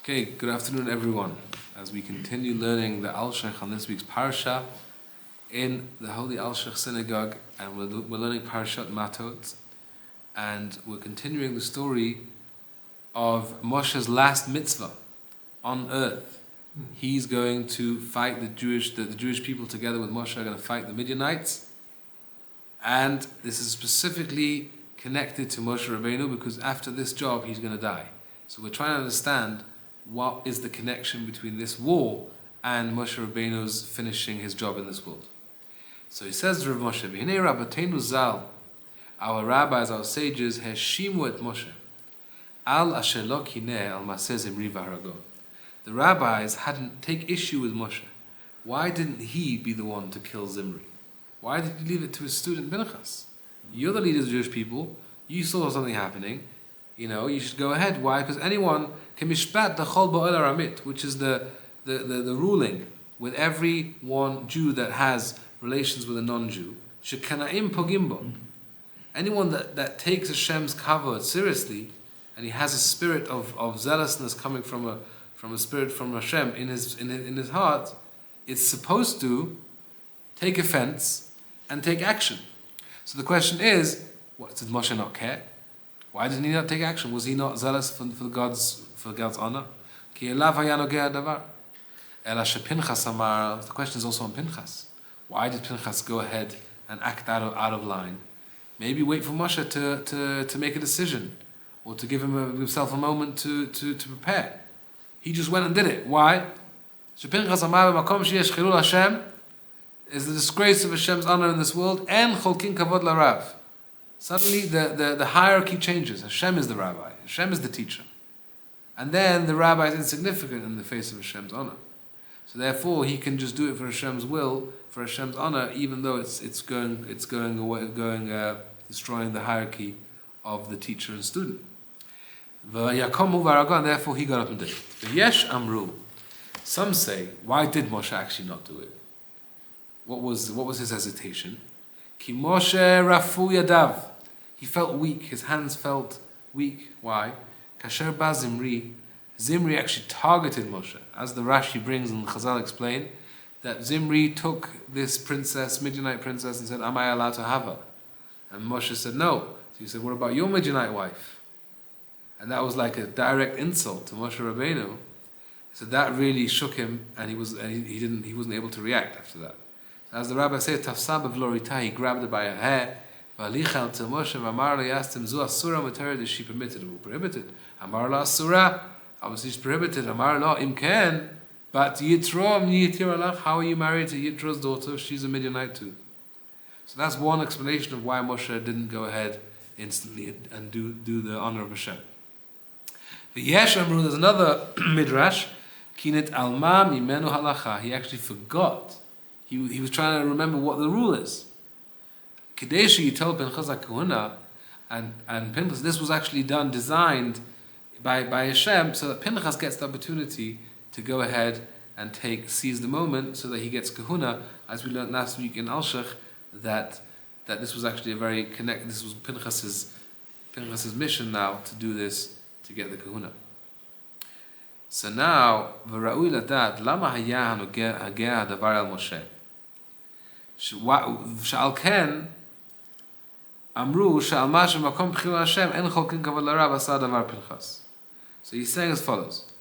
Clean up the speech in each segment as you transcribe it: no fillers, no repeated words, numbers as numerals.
Okay, good afternoon everyone. As we continue learning the Alshech on this week's Parashat in the Holy Alshech synagogue, and we're learning Parashat Matot, and we're continuing the story of Moshe's last mitzvah on earth. He's going to fight the Jewish people together with Moshe are going to fight the Midianites, and this is specifically connected to Moshe Rabbeinu because after this job he's going to die. So we're trying to understand what is the connection between this war and Moshe Rabbeinu's finishing his job in this world. So he says, Rav Moshe, V'hinei Rabbeinu Zal, our rabbis, our sages, Heshimu et Moshe, Al asher lo kineh al maseh zimri v'harago. The rabbis hadn't take issue with Moshe. Why didn't he be the one to kill Zimri? Why did he leave it to his student Pinchas? You're the leader of the Jewish people. You saw something happening. You should go ahead. Why? Because anyone can mishpat the chol ba'ol aramit, which is the ruling with every one Jew that has relations with a non-Jew. Shekanaim pogimbo. Anyone that takes Hashem's kavod seriously, and he has a spirit of zealousness coming from a spirit from Hashem in his heart, is supposed to take offense and take action. So the question is, what did Moshe not care? Why didn't he not take action? Was he not zealous for God's honor? The question is also on Pinchas. Why did Pinchas go ahead and act out of line? Maybe wait for Moshe to make a decision, or to give himself a moment to prepare. He just went and did it. Why? Is the disgrace of Hashem's honor in this world, and cholkin kavod larav. Suddenly the hierarchy changes. Hashem is the rabbi. Hashem is the teacher. And then the rabbi is insignificant in the face of Hashem's honor. So therefore he can just do it for Hashem's will, for Hashem's honor, even though it's destroying the hierarchy of the teacher and student. And therefore he got up and did it. Yesh amru. Some say, why did Moshe actually not do it? What was his hesitation? Ki Moshe rafu yadav. He felt weak. His hands felt weak. Why? Kasher ba Zimri. Zimri actually targeted Moshe. As the Rashi brings and Chazal explain, that Zimri took this princess, Midianite princess, and said, am I allowed to have her? And Moshe said, no. So he said, what about your Midianite wife? And that was like a direct insult to Moshe Rabbeinu. So that really shook him, and he wasn't able to react after that. As the rabbi said, Tafsab of Lorita, he grabbed her by her hair. Valichal to Moshe, Amarla asked him, Zu Asura Materid, is she permitted or prohibited? Amarla Asura, obviously she's prohibited. Amarla Imken, but Yitro, Yitiralach, how are you married to Yitro's daughter? She's a Midianite too. So that's one explanation of why Moshe didn't go ahead instantly and do the honor of Hashem. The Yesh Amru, there's another midrash, Kinit Alma Mimenu Halacha, he actually forgot. He was trying to remember what the rule is. Kadeshi, you tell Pinchas HaKahuna, and Pinchas, this was actually designed by Hashem, so that Pinchas gets the opportunity to go ahead and seize the moment, so that he gets kahuna, as we learned last week in Alshech, that this was actually this was Pinchas's mission now to do this, to get the kahuna. So now, v'ra'ui ladat, lama haya hanogeh hadavar al Moshe. Sha'al ken, amru, sha'al ma shemakom b'chil Hashem, en cholkin kavod larav asa davar Pinchas. So he's saying as follows.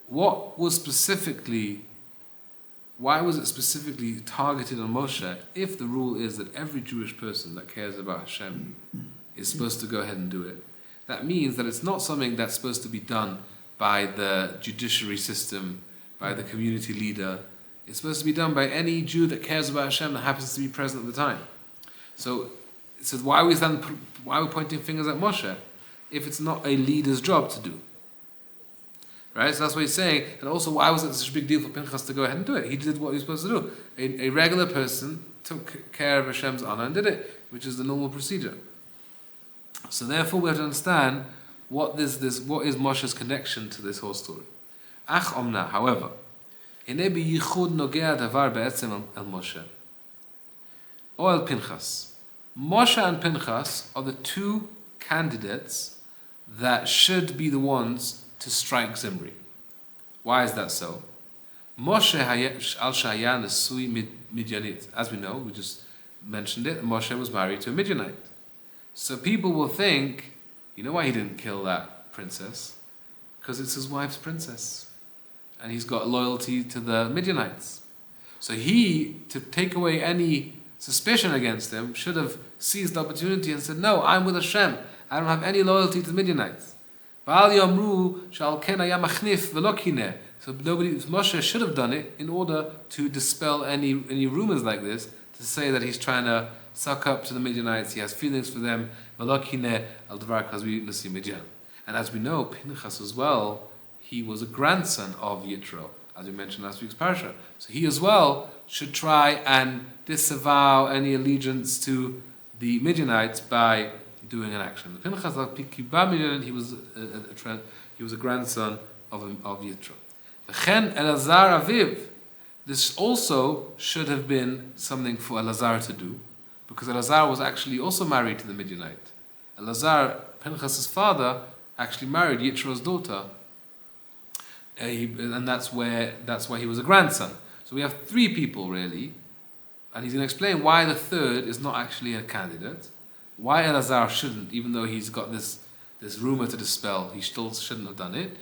Why was it specifically targeted on Moshe, if the rule is that every Jewish person that cares about Hashem is supposed to go ahead and do it? That means that it's not something that's supposed to be done by the judiciary system, by the community leader. It's supposed to be done by any Jew that cares about Hashem that happens to be present at the time. So it says, why are we pointing fingers at Moshe if it's not a leader's job to do? Right? So that's what he's saying. And also, why was it such a big deal for Pinchas to go ahead and do it? He did what he was supposed to do. A regular person took care of Hashem's honor and did it, which is the normal procedure. So therefore, we have to understand what is Moshe's connection to this whole story. Ach omna, however, Hinebi yichud nogea davar be'etzem el Moshe or el Pinchas. Moshe and Pinchas are the two candidates that should be the ones to strike Zimri. Why is that so? Moshe Alshech Shul Midyanit. As we know, we just mentioned it, Moshe was married to a Midianite. So people will think, you know why he didn't kill that princess? Because it's his wife's princess. And he's got loyalty to the Midianites. So he, to take away any suspicion against him, should have seized the opportunity and said, no, I'm with Hashem. I don't have any loyalty to the Midianites. So Moshe should have done it in order to dispel any rumors like this, to say that he's trying to suck up to the Midianites, he has feelings for them. And as we know, Pinchas as well, he was a grandson of Yitro, as we mentioned last week's Parashat. So he as well should try and disavow any allegiance to the Midianites by doing an action. The Pinchas, he was a grandson of Yitro. V'chen Elazar Aviv. This also should have been something for Elazar to do, because Elazar was actually also married to the Midianite. Elazar, Pinchas' father, actually married Yitro's daughter, and that's why he was a grandson. So we have three people really, and he's going to explain why the third is not actually a candidate, why Elazar shouldn't, even though he's got this rumor to dispel, he still shouldn't have done it,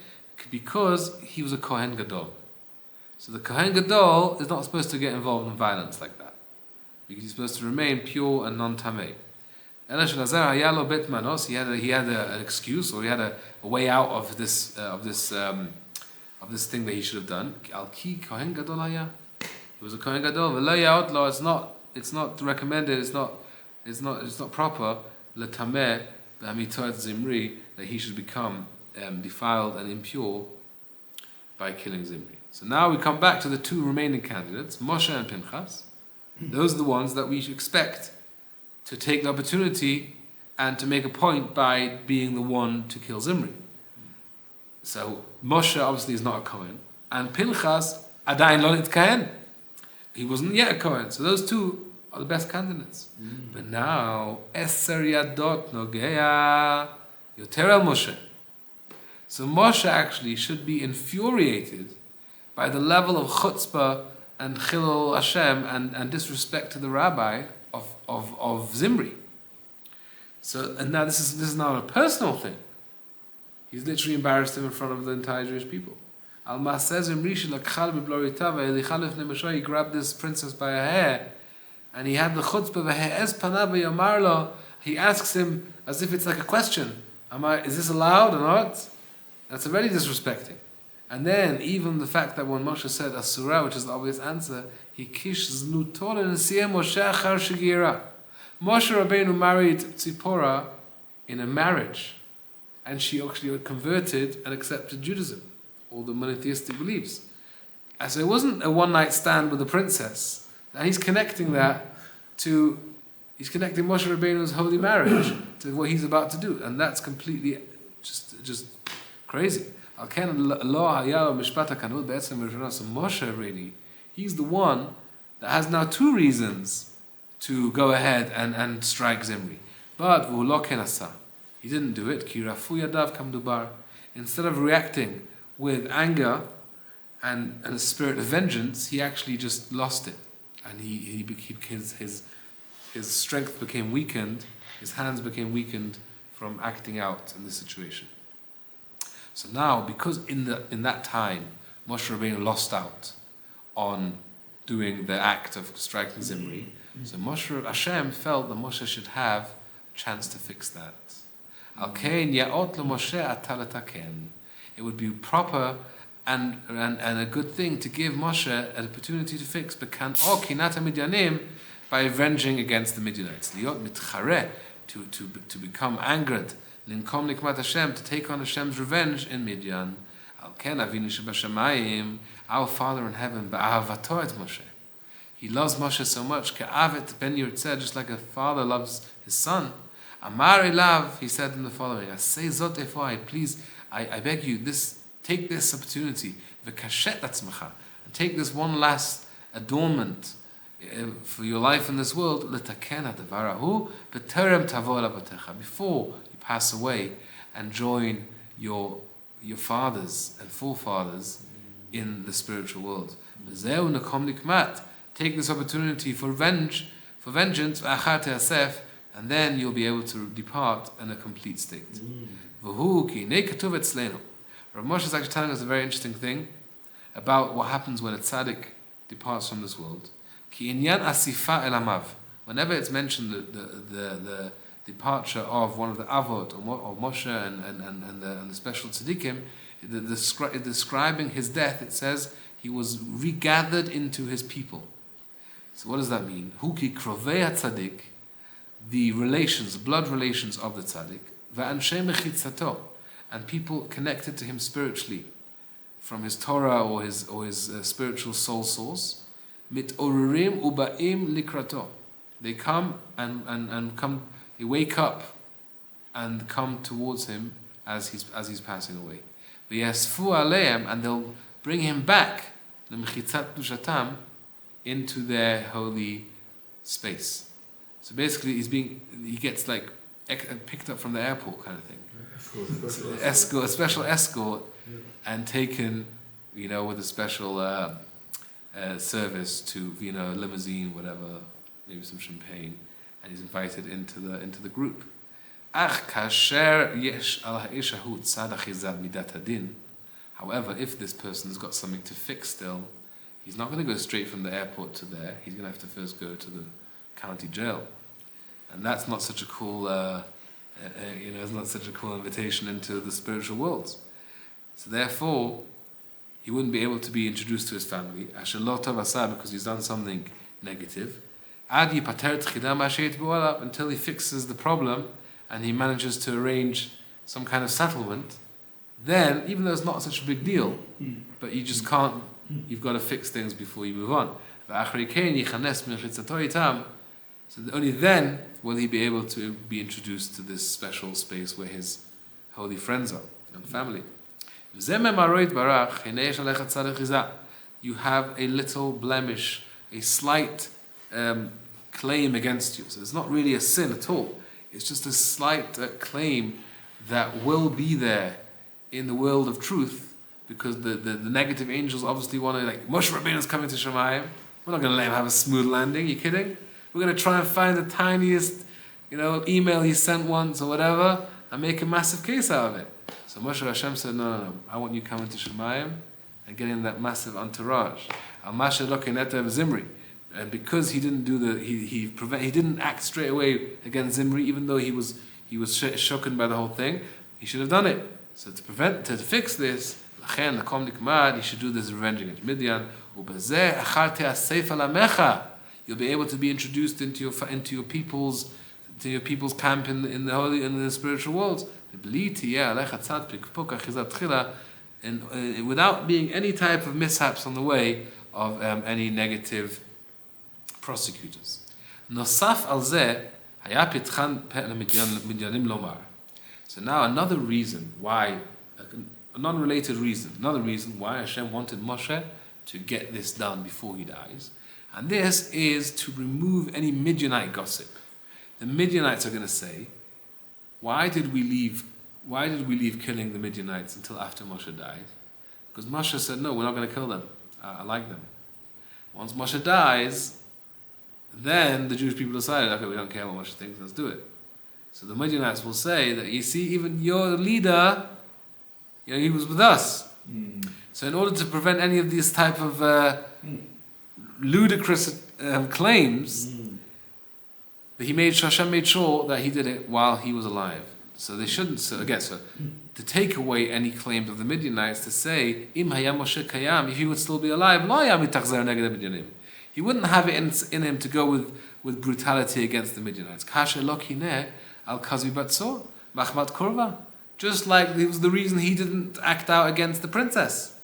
because he was a Kohen Gadol. So the Kohen Gadol is not supposed to get involved in violence like that, because he's supposed to remain pure and non-tamei. He had an excuse, or he had a way out of this thing that he should have done. He was a Kohen Gadol. It's not recommended. It's not proper. Zimri, that he should become defiled and impure by killing Zimri. So now we come back to the two remaining candidates, Moshe and Pinchas. Those are the ones that we should expect to take the opportunity and to make a point by being the one to kill Zimri. So Moshe obviously is not a Kohen, and Pinchas adayin lo nitkahen. He wasn't yet a Kohen. So those two are the best candidates. But now Eser Yadot Nogea Yoter El Moshe. So Moshe actually should be infuriated by the level of chutzpah and chilul Hashem and disrespect to the rabbi of Zimri. So, and now this is not a personal thing. He's literally embarrassed him in front of the entire Jewish people. He grabbed this princess by her hair, and he had the chutzpah. He asks him as if it's like a question: is this allowed or not? That's already disrespecting. And then even the fact that when Moshe said Asura, which is the obvious answer, he kish znutor l'nesiyah Moshe achar shegira. Moshe Rabbeinu married Tzipporah in a marriage, and she actually converted and accepted Judaism, all the monotheistic beliefs. And so it wasn't a one-night stand with a princess. And he's connecting that he's connecting Moshe Rabbeinu's holy marriage to what he's about to do, and that's completely just crazy. So Moshe really, he's the one that has now two reasons to go ahead and strike Zimri. But he didn't do it. Instead of reacting with anger and a spirit of vengeance, he actually just lost it, and his strength became weakened, his hands became weakened from acting out in this situation. So now, because in that time, Moshe Rabbeinu lost out on doing the act of striking Zimri, so Hashem felt that Moshe should have a chance to fix that. It would be proper and a good thing to give Moshe an opportunity to fix by avenging against the Midianites. To become angered, to take on Hashem's revenge in Midian. Our Father in heaven, Moshe. He loves Moshe so much, just like a father loves his son. Amar elav, he said in the following: please, I beg you, take this opportunity, and take this one last adornment for your life in this world, before you pass away and join your your fathers and forefathers in the spiritual world. Take this opportunity for vengeance, and then you'll be able to depart in a complete state. Rav Moshe is actually telling us a very interesting thing about what happens when a tzaddik departs from this world. Whenever it's mentioned the departure of one of the avot or Moshe and the special tzaddikim, describing his death, it says he was regathered into his people. So what does that mean? Huki krovei tzaddik, the relations, blood relations of the tzaddik, va'anshe mechitzato, and people connected to him spiritually from his Torah or his spiritual soul source. Mit orurim ubaim likrato. They come and come. They wake up and come towards him as he's passing away. V'yasfu aleim, and they'll bring him back l'mechitzat dushatam, into their holy space. So basically, he gets like picked up from the airport kind of thing. A special escort, and taken, with a special service to, limousine, whatever, maybe some champagne, and he's invited into the group. However, if this person has got something to fix still, he's not going to go straight from the airport to there. He's going to have to first go to the county jail, and that's not such a cool, it's not such a cool invitation into the spiritual world. So therefore, he wouldn't be able to be introduced to his family, because he's done something negative, until he fixes the problem and he manages to arrange some kind of settlement. Then, even though it's not such a big deal, but you just can't, you've got to fix things before you move on. So only then will he be able to be introduced to this special space where his holy friends are and family. You have a little blemish, a slight claim against you. So it's not really a sin at all. It's just a slight claim that will be there in the world of truth, because the negative angels obviously want to, like, Moshe Rabbeinu is coming to Shemayim. We're not going to let him have a smooth landing. You kidding? We're going to try and find the tiniest, email he sent once or whatever, and make a massive case out of it. So Moshe Hashem said, no. I want you coming to Shemayim and getting that massive entourage. Zimri. And because he didn't do he didn't act straight away against Zimri, even though he was shaken by the whole thing, he should have done it. So to fix this, he should do this revenge against Midian. You'll be able to be introduced into your people's camp in the holy and the spiritual world. And without being any type of mishaps on the way of any negative prosecutors. Nosaf al zeh haya pitchan midyanim lomar. So now another reason why, another reason why Hashem wanted Moshe to get this done before he dies, and this is to remove any Midianite gossip. The Midianites are going to say, why did we leave killing the Midianites until after Moshe died? Because Moshe said, no, we're not going to kill them. I like them. Once Moshe dies, then the Jewish people decided, okay, we don't care what Moshe thinks, let's do it. So the Midianites will say that, you see, even your leader, he was with us. So in order to prevent any of these type of ludicrous claims, Hashem made sure that he did it while he was alive. So they shouldn't. So to take away any claims of the Midianites, to say Im hayam Moshe kayam, if he would still be alive, lo hayam mitachzer neged Midianim. He wouldn't have it in him to go with brutality against the Midianites. Kasher lo kineh al kazvi batzor machmat korva. Just like it was the reason he didn't act out against the princess.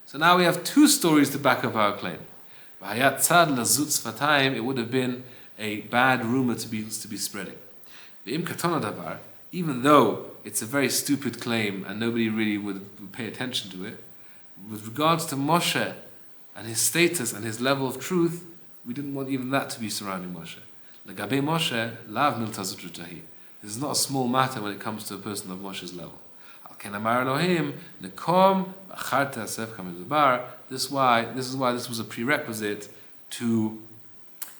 So now we have two stories to back up our claim. V'hayat tzad lazut tzfatayim, it would have been a bad rumor to be spreading. V'im katona davar, even though it's a very stupid claim and nobody really would pay attention to it, with regards to Moshe and his status and his level of truth, we didn't want even that to be surrounding Moshe. L'gabei Moshe, lav miltazut rutahi. This is not a small matter when it comes to a person of Moshe's level. Al Ken Amar Elohim, Nekom, Acharta Asef Kamizbar. This is why this was a prerequisite to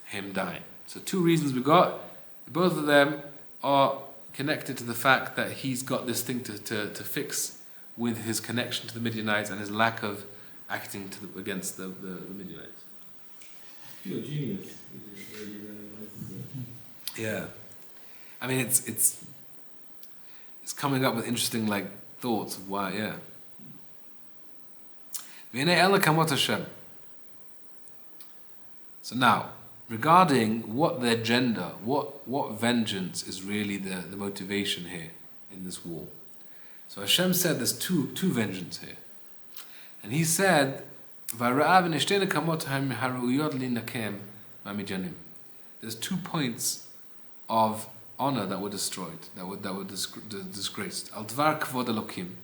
him dying. So two reasons we got. Both of them are connected to the fact that he's got this thing to fix with his connection to the Midianites and his lack of acting against the Midianites. You're a genius. Yeah, I mean it's coming up with interesting thoughts of why. Yeah. V'nei ela kamot Hashem. So now, regarding what the agenda, what vengeance is really the motivation here in this war. So Hashem said there's two vengeance here. And he said, there's 2 points of honor that were destroyed, that were disgraced. Al dvar kvod Elokim.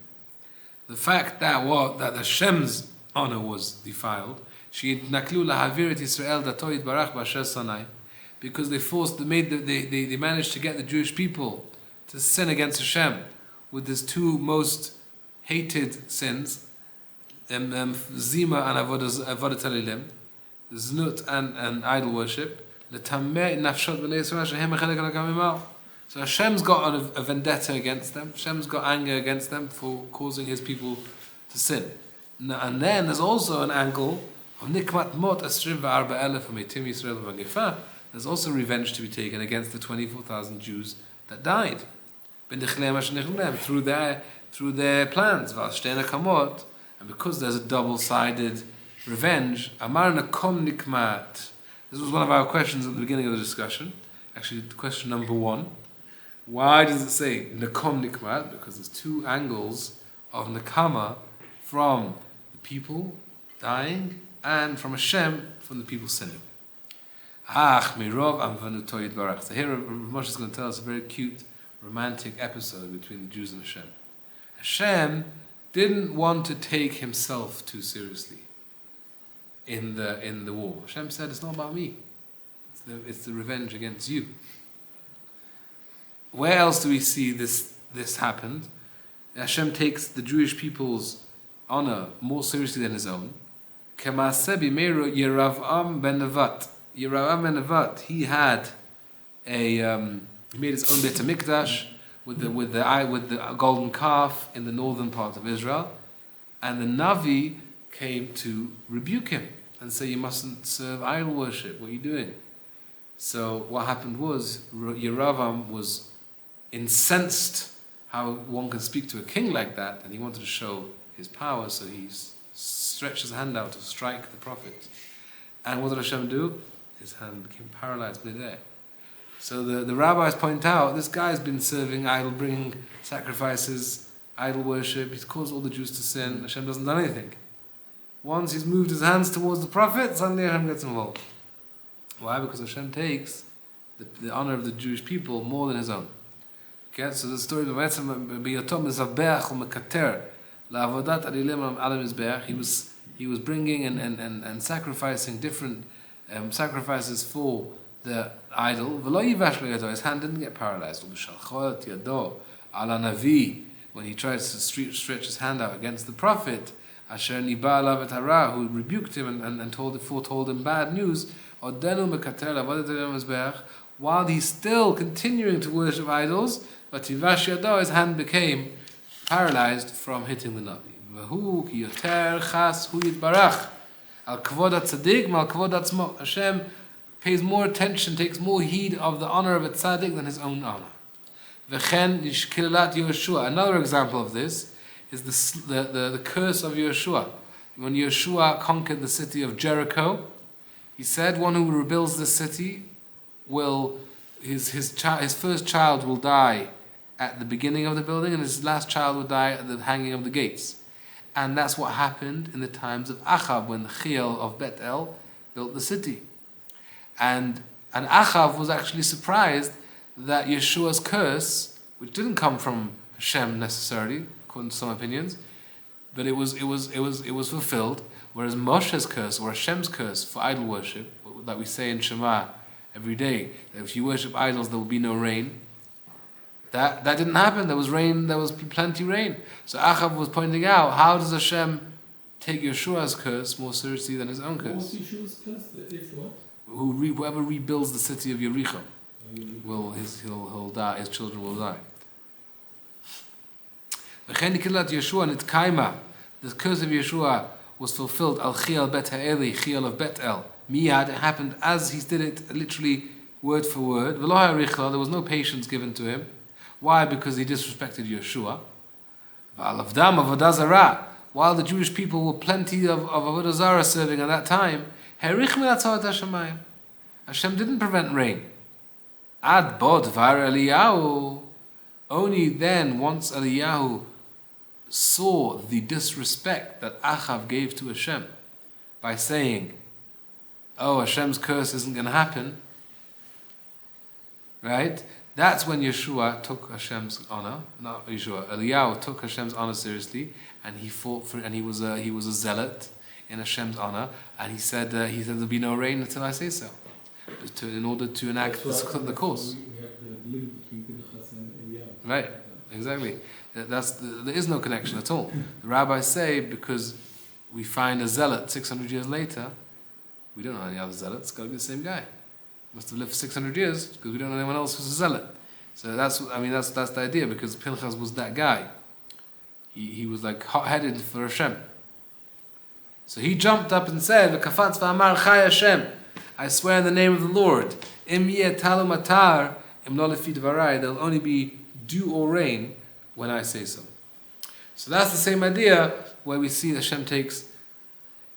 The fact that Hashem's honor was defiled, because they managed to get the Jewish people to sin against Hashem with his two most hated sins, Zima and Avodat Halilim, Znut and idol worship. So Hashem's got a vendetta against them. Hashem's got anger against them for causing his people to sin. And then there's also an angle of Nikmat Mot Asrim V'Arba Elef Ametim Yisrael V'Magefa. There's also revenge to be taken against the 24,000 Jews that died through their plans. And because there's a double-sided revenge, Amar Nakom Nikmat. This was one of our questions at the beginning of the discussion. Actually, question number 1. Why does it say Nakom Nikmat? Because there's 2 angles of Nakama from the people dying and from Hashem from the people sinning. So here Moshe is going to tell us a very cute, romantic episode between the Jews and Hashem. Hashem didn't want to take himself too seriously in the war. Hashem said, it's not about me. It's the revenge against you. Where else do we see this happened? Hashem takes the Jewish people's honor more seriously than his own. K'maaseh b'meiro Yeravam ben Nevat. Yeravam ben Nevat, he made his own Beit HaMikdash with the golden calf in the northern part of Israel, and the Navi came to rebuke him and say, you mustn't serve idol worship, what are you doing? So what happened was, Yeravam was incensed how one can speak to a king like that, and he wanted to show his power, so he stretched his hand out to strike the prophet. And what did Hashem do? His hand became paralyzed midair. So the rabbis point out, this guy's been serving idol, bringing sacrifices, idol worship, he's caused all the Jews to sin, Hashem doesn't do anything. Once he's moved his hands towards the prophet, suddenly Hashem gets involved. Why? Because Hashem takes the honor of the Jewish people more than his own. Okay, so the story of he was bringing and sacrificing different sacrifices for the idol. His hand didn't get paralyzed. When he tries to stretch his hand out against the prophet, who rebuked him and foretold him bad news, while he's still continuing to worship idols, but his hand became paralyzed from hitting the Navi. Hashem pays more attention, takes more heed of the honor of a tzaddik than his own honor. Another example of this is the curse of Yeshua. When Yeshua conquered the city of Jericho, he said, one who rebuilds the city his first child will die at the beginning of the building, and his last child will die at the hanging of the gates. And that's what happened in the times of Achab, when Chiel of Bet El built the city. And Achab was actually surprised that Yeshua's curse, which didn't come from Hashem necessarily, according to some opinions, but it was fulfilled. Whereas Moshe's curse, or Hashem's curse for idol worship, like we say in Shema every day, that if you worship idols there will be no rain, That didn't happen. There was rain. There was plenty rain. So Achav was pointing out, how does Hashem take Yeshua's curse more seriously than his own What was curse? Yeshua's curse? If what? Whoever rebuilds the city of Yericho, he'll die. His children will die. The curse of Yeshua was fulfilled. Al Chial Bet Ha'eli, Chial of Bet El. Miyad, it happened as he did it, literally word for word. V'lo ha'richla, there was no patience given to him. Why? Because he disrespected Yeshua. V'alavdam avodah zarah. While the Jewish people were plenty of avodah zarah serving at that time, Herich mi'atzot Hashemayim. Hashem didn't prevent rain. Ad bod var Eliyahu. Only then, once Eliyahu saw the disrespect that Achav gave to Hashem by saying, oh, Hashem's curse isn't going to happen, right? That's when Yeshua took Hashem's honor, not Yeshua, Eliyahu took Hashem's honor seriously, and he fought for, and he was a zealot in Hashem's honor, and he said there'll be no rain until I say so, in order to enact the course. We have the link between Pinchas and Eliyahu. Right, exactly. There is no connection at all. The rabbis say because we find a zealot 600 years later, we don't know any other zealots. It's got to be the same guy. Must have lived for 600 years because we don't know anyone else who's a zealot. So that's the idea, because Pinchas was that guy. He was like hot-headed for Hashem. So he jumped up and said, "V'kafatz v'amar Chai Hashem, I swear in the name of the Lord, im yeh talu matar im lo lefi dvarai, there'll only be dew or rain when I say so." So that's the same idea where we see Hashem takes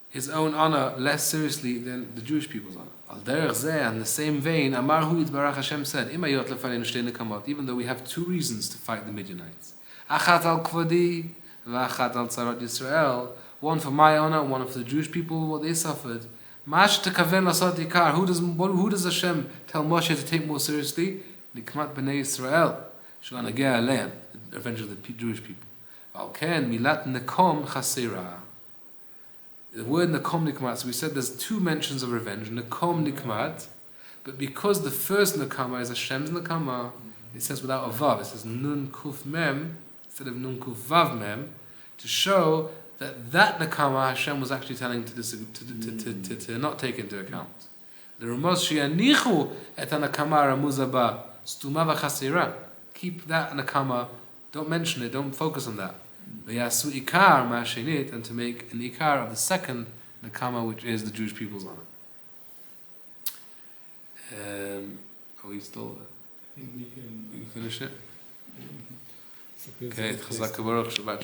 his own honor less seriously than the Jewish people's honor. Al derech zeh, in the same vein, Amar hu yitbarach, Hashem said, Im hayot lefaneinu shtei nekamot, even though we have two reasons to fight the Midianites. Achat al kvodi, v'achat al tzarot Yisrael, one for my honor, one for the Jewish people, what they suffered. Mash tekaven lasot ikar, who does Hashem tell Moshe to take more seriously? Nikmat b'nei Yisrael, shu anageh aleim, the revenge of the Jewish people. Al ken milat nekom chasera. The word Nakom Nikmat, so we said there's two mentions of revenge, Nakom Nikmat, but because the first Nakama is Hashem's Nakama, it says without a Vav, it says Nun Kuf Mem, instead of Nun Kuf Vav Mem, to show that Nakama Hashem was actually telling to not take into account. The Ramaz Shianichu et Nakama Ramuzaba, Stuma v'chasira. Keep that Nakama, don't mention it, don't focus on that. V'yasu ikar ma'ashenit, and to make an ikar of the second nakama, which is the Jewish people's honor. Are we still? I think we can finish it. it's okay. Okay. Chazak Baruch Shabbat.